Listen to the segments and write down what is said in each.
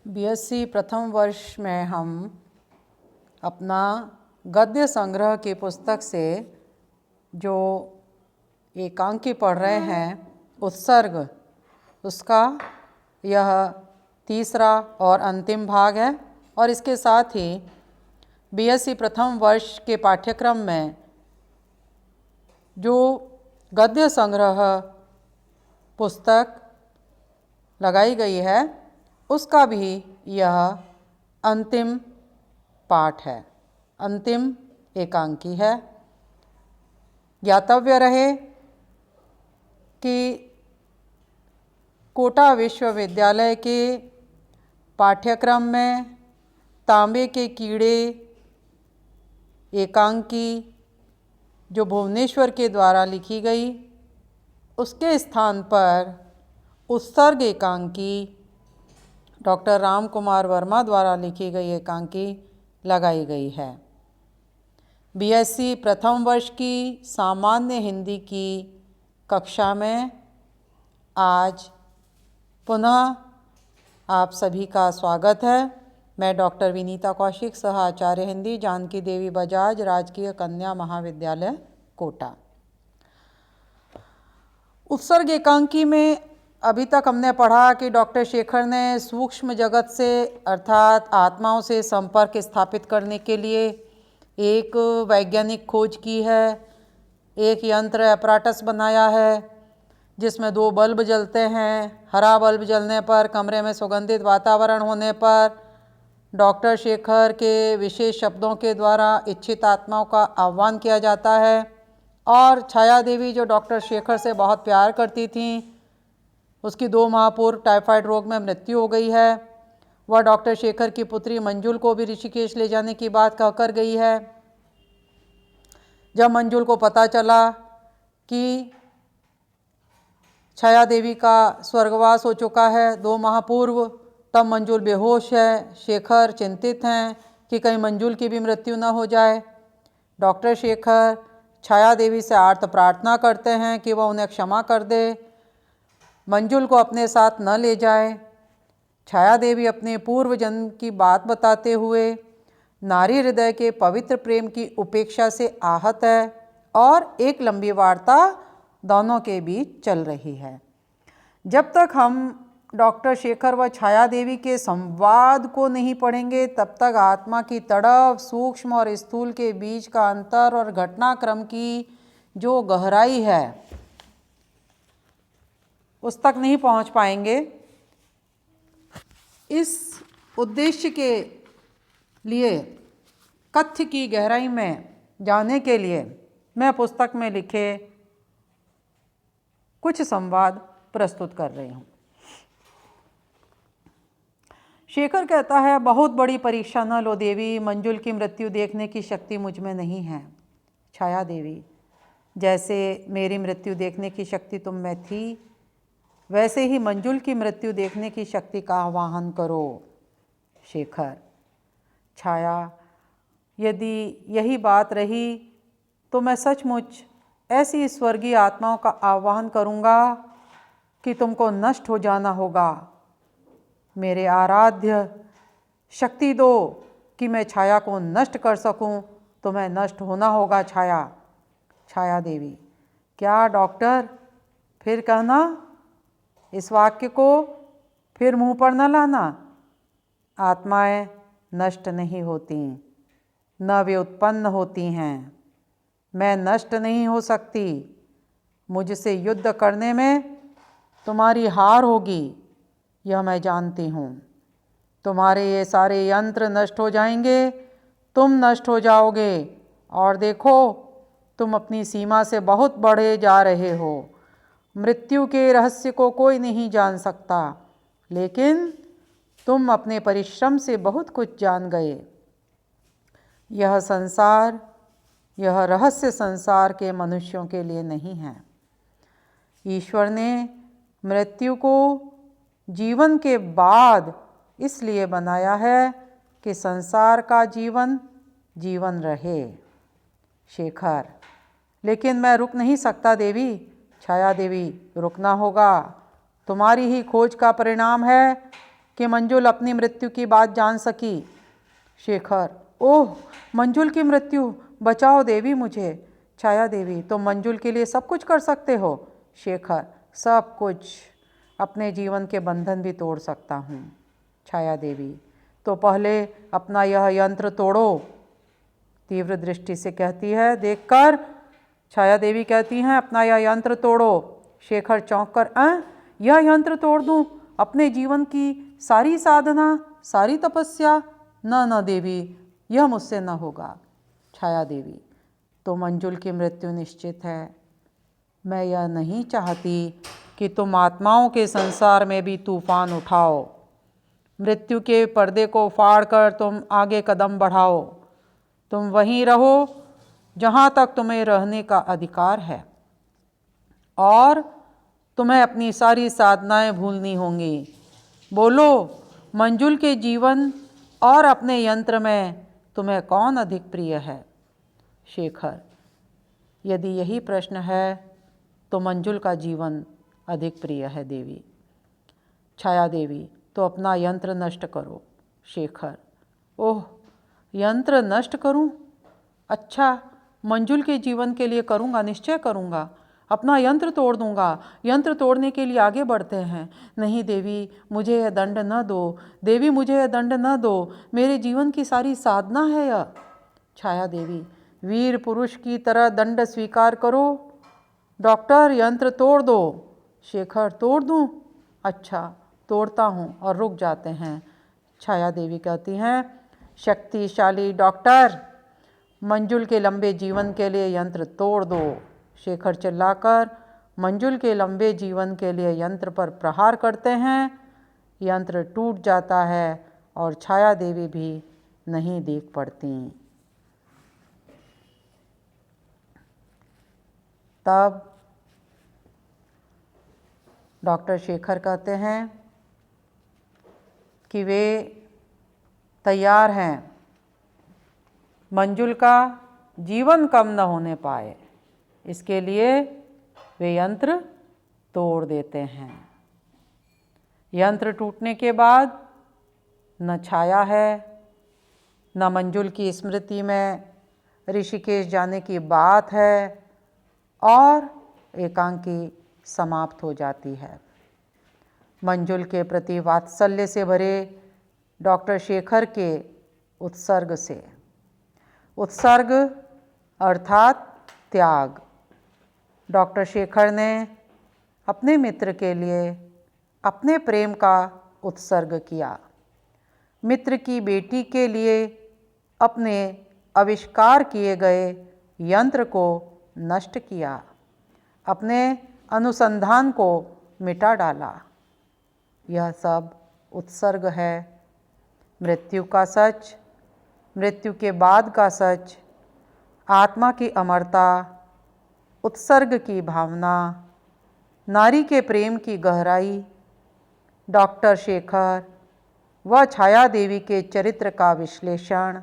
BSc प्रथम वर्ष में हम अपना गद्य संग्रह की पुस्तक से जो एकांकी पढ़ रहे हैं उत्सर्ग, उसका यह तीसरा और अंतिम भाग है। और इसके साथ ही बीएससी प्रथम वर्ष के पाठ्यक्रम में जो गद्य संग्रह पुस्तक लगाई गई है उसका भी यह अंतिम पाठ है, अंतिम एकांकी है। ज्ञातव्य रहे कि कोटा विश्वविद्यालय के पाठ्यक्रम में तांबे के कीड़े एकांकी जो भुवनेश्वर के द्वारा लिखी गई, उसके स्थान पर उत्सर्ग एकांकी डॉक्टर राम कुमार वर्मा द्वारा लिखी गई एकांकी लगाई गई है। बीएससी प्रथम वर्ष की सामान्य हिंदी की कक्षा में आज पुनः आप सभी का स्वागत है। मैं डॉक्टर विनीता कौशिक, सह आचार्य हिंदी, जानकी देवी बजाज, राजकीय कन्या महाविद्यालय कोटा। उत्सर्ग एकांकी में अभी तक हमने पढ़ा कि डॉक्टर शेखर ने सूक्ष्म जगत से अर्थात आत्माओं से संपर्क स्थापित करने के लिए एक वैज्ञानिक खोज की है, एक यंत्र अपराटस बनाया है जिसमें 2 बल्ब जलते हैं। हरा बल्ब जलने पर, कमरे में सुगंधित वातावरण होने पर डॉक्टर शेखर के विशेष शब्दों के द्वारा इच्छित आत्माओं का आह्वान किया जाता है। और छाया देवी जो डॉक्टर शेखर से बहुत प्यार करती थीं, उसकी 2 माह पूर्व टाइफाइड रोग में मृत्यु हो गई है। वह डॉक्टर शेखर की पुत्री मंजुल को भी ऋषिकेश ले जाने की बात कहकर गई है। जब मंजुल को पता चला कि छाया देवी का स्वर्गवास हो चुका है 2 माह पूर्व, तब मंजुल बेहोश है। शेखर चिंतित हैं कि कहीं मंजुल की भी मृत्यु न हो जाए। डॉक्टर शेखर छाया देवी से आर्त प्रार्थना करते हैं कि वह उन्हें क्षमा कर दे, मंजुल को अपने साथ न ले जाए। छाया देवी अपने पूर्व जन्म की बात बताते हुए नारी हृदय के पवित्र प्रेम की उपेक्षा से आहत है और एक लंबी वार्ता दोनों के बीच चल रही है। जब तक हम डॉक्टर शेखर व छाया देवी के संवाद को नहीं पढ़ेंगे तब तक आत्मा की तड़प, सूक्ष्म और स्थूल के बीच का अंतर और घटनाक्रम की जो गहराई है उस तक नहीं पहुंच पाएंगे। इस उद्देश्य के लिए, कथ्य की गहराई में जाने के लिए मैं पुस्तक में लिखे कुछ संवाद प्रस्तुत कर रही हूँ। शेखर कहता है, बहुत बड़ी परीक्षा न लो देवी, मंजुल की मृत्यु देखने की शक्ति मुझ में नहीं है। छाया देवी, जैसे मेरी मृत्यु देखने की शक्ति तुम में थी, वैसे ही मंजुल की मृत्यु देखने की शक्ति का आह्वान करो। शेखर, छाया, यदि यही बात रही तो मैं सचमुच ऐसी स्वर्गीय आत्माओं का आह्वान करूँगा कि तुमको नष्ट हो जाना होगा। मेरे आराध्य, शक्ति दो कि मैं छाया को नष्ट कर सकूं। तुम्हें नष्ट होना होगा छाया। छाया देवी, क्या डॉक्टर, फिर कहना, इस वाक्य को फिर मुंह पर न लाना। आत्माएं नष्ट नहीं होती, न वे उत्पन्न होती हैं। मैं नष्ट नहीं हो सकती। मुझसे युद्ध करने में तुम्हारी हार होगी, यह मैं जानती हूँ। तुम्हारे ये सारे यंत्र नष्ट हो जाएंगे, तुम नष्ट हो जाओगे और देखो तुम अपनी सीमा से बहुत बढ़े जा रहे हो। मृत्यु के रहस्य को कोई नहीं जान सकता, लेकिन तुम अपने परिश्रम से बहुत कुछ जान गए। यह संसार, यह रहस्य संसार के मनुष्यों के लिए नहीं है। ईश्वर ने मृत्यु को जीवन के बाद इसलिए बनाया है कि संसार का जीवन जीवन रहे। शेखर, लेकिन मैं रुक नहीं सकता देवी। छाया देवी, रुकना होगा। तुम्हारी ही खोज का परिणाम है कि मंजुल अपनी मृत्यु की बात जान सकी। शेखर, ओह मंजुल की मृत्यु, बचाओ देवी मुझे। छाया देवी, तुम मंजुल के लिए सब कुछ कर सकते हो। शेखर, सब कुछ, अपने जीवन के बंधन भी तोड़ सकता हूँ। छाया देवी, तो पहले अपना यह यंत्र तोड़ो। तीव्र दृष्टि से कहती है देखकर। छाया देवी कहती हैं अपना यह यंत्र तोड़ो। शेखर चौंक कर, यह यंत्र तोड़ दूँ? अपने जीवन की सारी साधना, सारी तपस्या? न देवी, यह मुझसे न होगा। छाया देवी, तो मंजुल की मृत्यु निश्चित है। मैं यह नहीं चाहती कि तुम आत्माओं के संसार में भी तूफान उठाओ। मृत्यु के पर्दे को फाड़कर तुम आगे कदम बढ़ाओ। तुम वहीं रहो जहाँ तक तुम्हें रहने का अधिकार है, और तुम्हें अपनी सारी साधनाएं भूलनी होंगी। बोलो, मंजुल के जीवन और अपने यंत्र में तुम्हें कौन अधिक प्रिय है? शेखर, यदि यही प्रश्न है तो मंजुल का जीवन अधिक प्रिय है देवी। छाया देवी, तो अपना यंत्र नष्ट करो। शेखर, ओह यंत्र नष्ट करूं? अच्छा, मंजुल के जीवन के लिए करूंगा, निश्चय करूंगा। अपना यंत्र तोड़ दूंगा। यंत्र तोड़ने के लिए आगे बढ़ते हैं। नहीं देवी, मुझे यह दंड न दो। देवी, मुझे यह दंड न दो। मेरे जीवन की सारी साधना है यह। छाया देवी, वीर पुरुष की तरह दंड स्वीकार करो। डॉक्टर, यंत्र तोड़ दो। शेखर, तोड़ दूं? अच्छा, तोड़ता हूँ, और रुक जाते हैं। छाया देवी कहती हैं, शक्तिशाली डॉक्टर, मंजुल के लंबे जीवन के लिए यंत्र तोड़ दो। शेखर चिल्लाकर मंजुल के लंबे जीवन के लिए यंत्र पर प्रहार करते हैं। यंत्र टूट जाता है और छाया देवी भी नहीं देख पड़ती। तब डॉक्टर शेखर कहते हैं कि वे तैयार हैं, मंजुल का जीवन कम न होने पाए, इसके लिए वे यंत्र तोड़ देते हैं। यंत्र टूटने के बाद न छाया है, न मंजुल की स्मृति में ऋषिकेश जाने की बात है, और एकांकी समाप्त हो जाती है। मंजुल के प्रति वात्सल्य से भरे डॉक्टर शेखर के उत्सर्ग से, उत्सर्ग अर्थात त्याग, डॉक्टर शेखर ने अपने मित्र के लिए अपने प्रेम का उत्सर्ग किया। मित्र की बेटी के लिए अपने आविष्कार किए गए यंत्र को नष्ट किया, अपने अनुसंधान को मिटा डाला। यह सब उत्सर्ग है। मृत्यु का सच, मृत्यु के बाद का सच, आत्मा की अमरता, उत्सर्ग की भावना, नारी के प्रेम की गहराई, डॉक्टर शेखर व छाया देवी के चरित्र का विश्लेषण,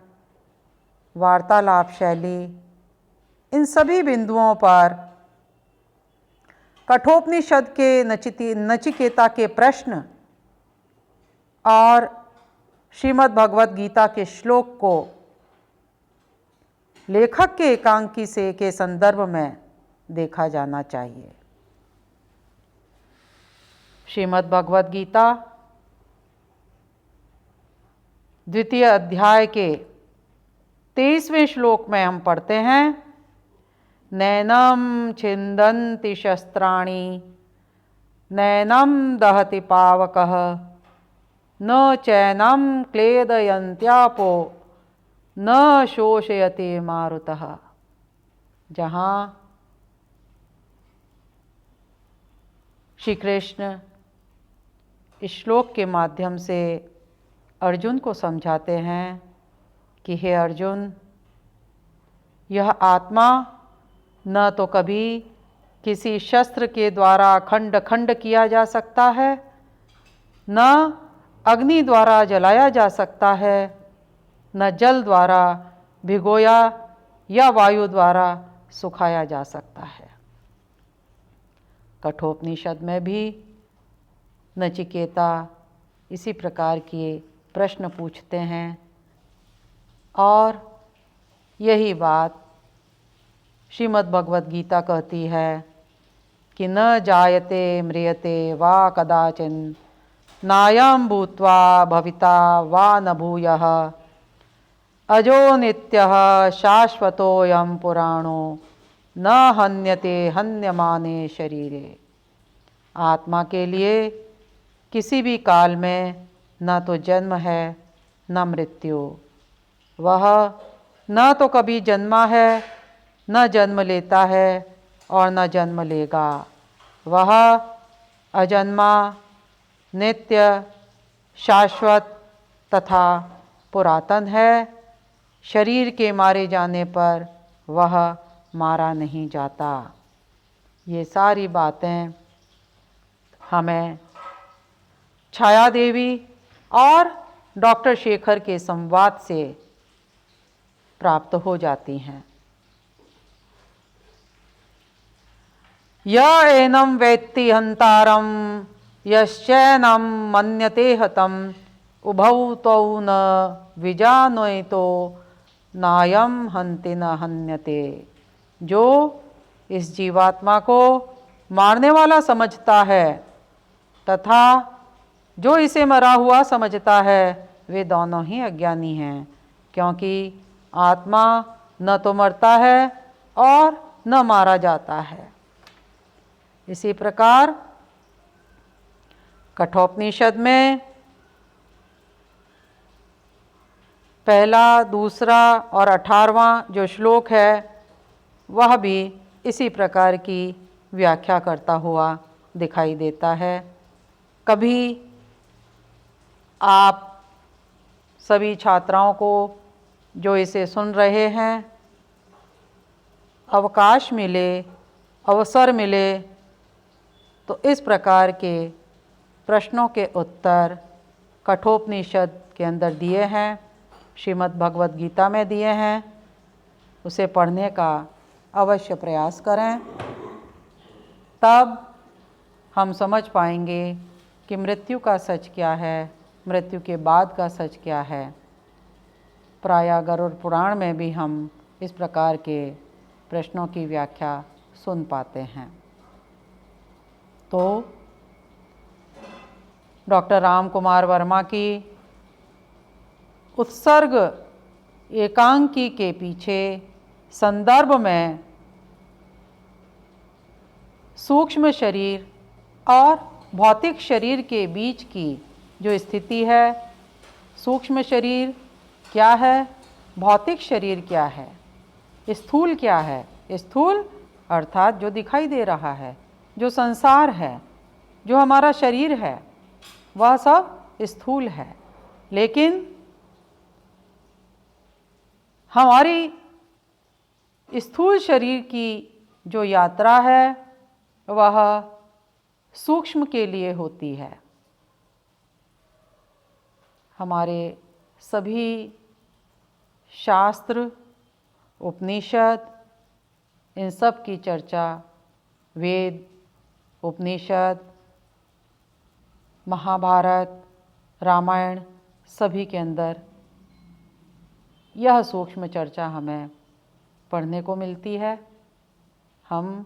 वार्तालाप शैली, इन सभी बिंदुओं पर कठोपनिषद के नचिकेता के प्रश्न और श्रीमद् भगवद गीता के श्लोक को लेखक के एकांकी से के संदर्भ में देखा जाना चाहिए। श्रीमद् भगवद गीता द्वितीय अध्याय के 23वें श्लोक में हम पढ़ते हैं, नैनम छिन्दन्ति शस्त्राणि नैनम दहति पावकः न चैनम क्लेदयन्त्यापो न शोषयते मारुतः। जहाँ श्री कृष्ण इस श्लोक के माध्यम से अर्जुन को समझाते हैं कि हे अर्जुन, यह आत्मा न तो कभी किसी शस्त्र के द्वारा खंड खंड किया जा सकता है, न अग्नि द्वारा जलाया जा सकता है, न जल द्वारा भिगोया या वायु द्वारा सुखाया जा सकता है। कठोपनिषद में भी नचिकेता इसी प्रकार के प्रश्न पूछते हैं और यही बात श्रीमद् भगवद गीता कहती है कि न जायते म्रियते वा कदाचिन नायं भूत्वा भविता वा न भूयः अजो नित्यः शाश्वतोऽयं पुराणो न हन्यते हन्यमाने शरीरे। आत्मा के लिए किसी भी काल में न तो जन्म है न मृत्यु। वह न तो कभी जन्मा है न जन्म लेता है और न जन्म लेगा। वह अजन्मा, नित्य, शाश्वत तथा पुरातन है। शरीर के मारे जाने पर वह मारा नहीं जाता। ये सारी बातें हमें छाया देवी और डॉक्टर शेखर के संवाद से प्राप्त हो जाती हैं। य एनं वेत्ति हन्तारं यश्चैनं मन्यते हतम् उभौ तौ न विजानयतो नायं हन्ति न हन्यते। जो इस जीवात्मा को मारने वाला समझता है तथा जो इसे मरा हुआ समझता है वे दोनों ही अज्ञानी हैं, क्योंकि आत्मा न तो मरता है और न मारा जाता है। इसी प्रकार कठोपनिषद में पहला, दूसरा और 18वां जो श्लोक है वह भी इसी प्रकार की व्याख्या करता हुआ दिखाई देता है। कभी आप सभी छात्राओं को जो इसे सुन रहे हैं अवकाश मिले, अवसर मिले तो इस प्रकार के प्रश्नों के उत्तर कठोपनिषद के अंदर दिए हैं, श्रीमद् भगवद गीता में दिए हैं, उसे पढ़ने का अवश्य प्रयास करें। तब हम समझ पाएंगे कि मृत्यु का सच क्या है, मृत्यु के बाद का सच क्या है। प्रायः गरुड़ पुराण में भी हम इस प्रकार के प्रश्नों की व्याख्या सुन पाते हैं। तो डॉक्टर राम कुमार वर्मा की उत्सर्ग एकांकी के पीछे संदर्भ में सूक्ष्म शरीर और भौतिक शरीर के बीच की जो स्थिति है, सूक्ष्म शरीर क्या है, भौतिक शरीर क्या है, स्थूल क्या है। स्थूल अर्थात जो दिखाई दे रहा है, जो संसार है, जो हमारा शरीर है, वह सब स्थूल है। लेकिन हमारी स्थूल शरीर की जो यात्रा है वह सूक्ष्म के लिए होती है। हमारे सभी शास्त्र, उपनिषद, इन सब की चर्चा वेद, उपनिषद, महाभारत, रामायण सभी के अंदर यह सूक्ष्म चर्चा हमें पढ़ने को मिलती है। हम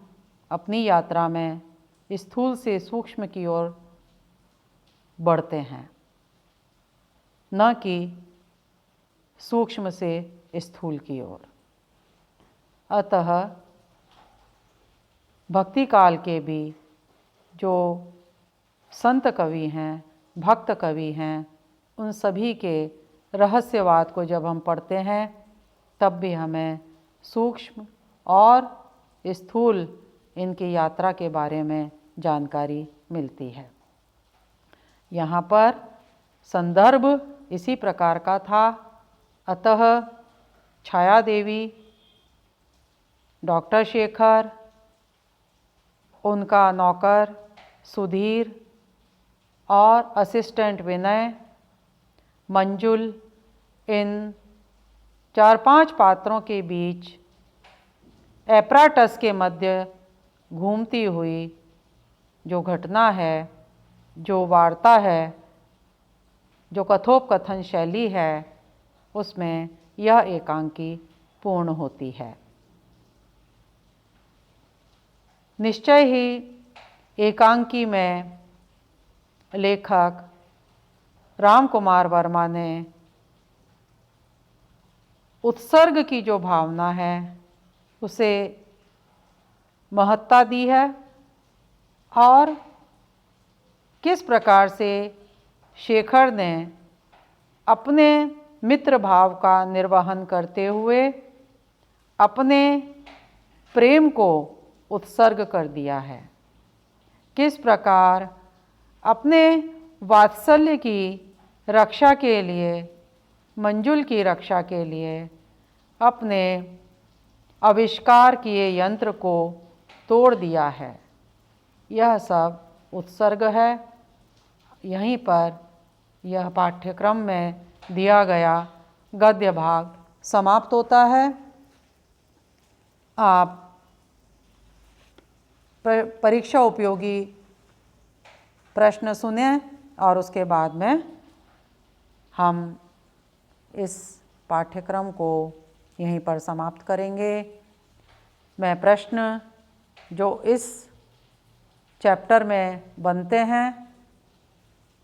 अपनी यात्रा में स्थूल से सूक्ष्म की ओर बढ़ते हैं, न कि सूक्ष्म से स्थूल की ओर। अतः भक्ति काल के भी जो संत कवि हैं, भक्त कवि हैं, उन सभी के रहस्यवाद को जब हम पढ़ते हैं तब भी हमें सूक्ष्म और स्थूल इनकी यात्रा के बारे में जानकारी मिलती है। यहाँ पर संदर्भ इसी प्रकार का था। अतः छाया देवी, डॉक्टर शेखर, उनका नौकर सुधीर और असिस्टेंट विनय, मंजुल, इन 4-5 पात्रों के बीच एपराटस के मध्य घूमती हुई जो घटना है, जो वार्ता है, जो कथोपकथन शैली है उसमें यह एकांकी पूर्ण होती है। निश्चय ही एकांकी में लेखक राम कुमार वर्मा ने उत्सर्ग की जो भावना है उसे महत्ता दी है और किस प्रकार से शेखर ने अपने मित्र भाव का निर्वहन करते हुए अपने प्रेम को उत्सर्ग कर दिया है, किस प्रकार अपने वात्सल्य की रक्षा के लिए, मंजुल की रक्षा के लिए अपने आविष्कार किए यंत्र को तोड़ दिया है। यह सब उत्सर्ग है। यहीं पर यह पाठ्यक्रम में दिया गया गद्य भाग समाप्त होता है। आप परीक्षा उपयोगी प्रश्न सुने और उसके बाद में हम इस पाठ्यक्रम को यहीं पर समाप्त करेंगे। मैं प्रश्न जो इस चैप्टर में बनते हैं,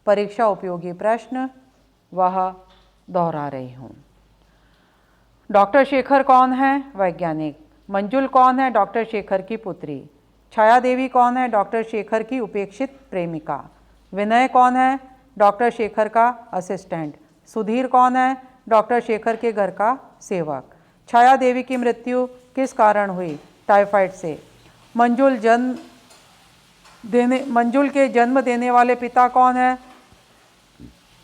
परीक्षा उपयोगी प्रश्न, वह दोहरा रही हूँ। डॉक्टर शेखर कौन है? वैज्ञानिक। मंजुल कौन है? डॉक्टर शेखर की पुत्री। छाया देवी कौन है? डॉक्टर शेखर की उपेक्षित प्रेमिका। विनय कौन है? डॉक्टर शेखर का असिस्टेंट। सुधीर कौन है? डॉक्टर शेखर के घर का सेवक। छाया देवी की मृत्यु किस कारण हुई? टाइफाइड से। मंजुल के जन्म देने वाले पिता कौन है?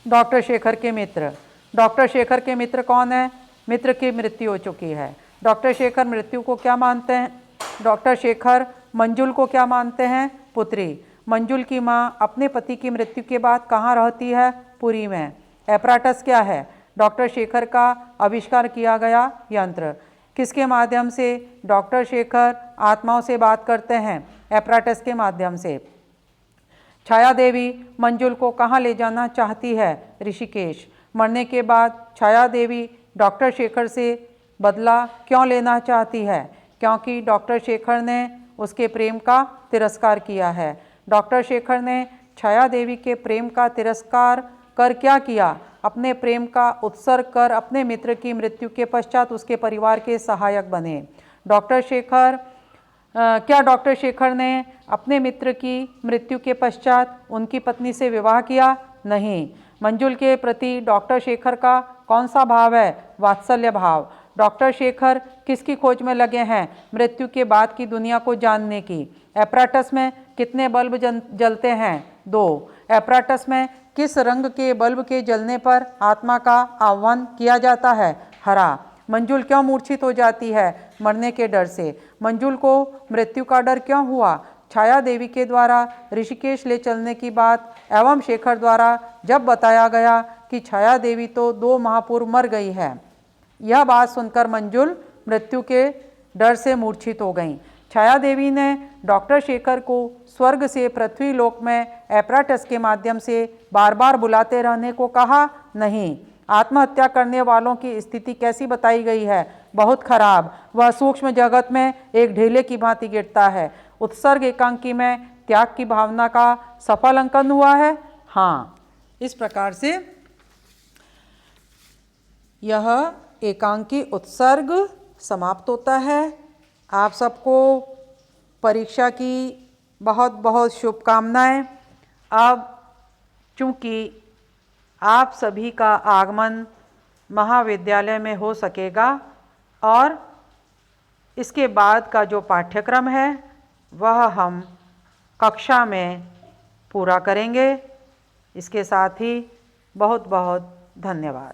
डॉक्टर शेखर के मित्र। डॉक्टर शेखर के मित्र कौन है? मित्र की मृत्यु हो चुकी है। डॉक्टर शेखर मृत्यु को क्या मानते हैं? डॉक्टर शेखर मंजुल को क्या मानते हैं? पुत्री। मंजुल की माँ अपने पति की मृत्यु के बाद कहाँ रहती है? पुरी में। एपराटस क्या है? डॉक्टर शेखर का आविष्कार किया गया यंत्र। किसके माध्यम से डॉक्टर शेखर आत्माओं से बात करते हैं? एपराटस के माध्यम से। छाया देवी मंजुल को कहाँ ले जाना चाहती है? ऋषिकेश। मरने के बाद छाया देवी डॉक्टर शेखर से बदला क्यों लेना चाहती है? क्योंकि डॉक्टर शेखर ने उसके प्रेम का तिरस्कार किया है। डॉक्टर शेखर ने छाया देवी के प्रेम का तिरस्कार कर क्या किया? अपने प्रेम का उत्सर्ग कर अपने मित्र की मृत्यु के पश्चात उसके परिवार के सहायक बने। डॉक्टर शेखर क्या डॉक्टर शेखर ने अपने मित्र की मृत्यु के पश्चात उनकी पत्नी से विवाह किया? नहीं। मंजुल के प्रति डॉक्टर शेखर का कौन सा भाव है? वात्सल्य भाव। डॉक्टर शेखर किसकी खोज में लगे हैं? मृत्यु के बाद की दुनिया को जानने की। एपराटस में कितने बल्ब जलते हैं? 2। एपराटस में किस रंग के बल्ब के जलने पर आत्मा का आह्वान किया जाता है? हरा। मंजुल क्यों मूर्छित हो जाती है? मरने के डर से। मंजुल को मृत्यु का डर क्यों हुआ? छाया देवी के द्वारा ऋषिकेश ले चलने की बात एवं शेखर द्वारा जब बताया गया कि छाया देवी तो 2 माह पूर्व मर गई है, यह बात सुनकर मंजुल मृत्यु के डर से मूर्छित हो गईं। छाया देवी ने डॉक्टर शेखर को स्वर्ग से पृथ्वी लोक में एपराटस के माध्यम से बार बार बुलाते रहने को कहा? नहीं। आत्महत्या करने वालों की स्थिति कैसी बताई गई है? बहुत खराब। वह सूक्ष्म जगत में एक ढेले की भांति गिरता है। उत्सर्ग एकांकी में त्याग की भावना का सफल अंकन हुआ है। हाँ, इस प्रकार से यह एकांकी उत्सर्ग समाप्त होता है। आप सबको परीक्षा की बहुत बहुत शुभकामनाएं। अब चूँकि आप सभी का आगमन महाविद्यालय में हो सकेगा और इसके बाद का जो पाठ्यक्रम है वह हम कक्षा में पूरा करेंगे। इसके साथ ही बहुत बहुत धन्यवाद।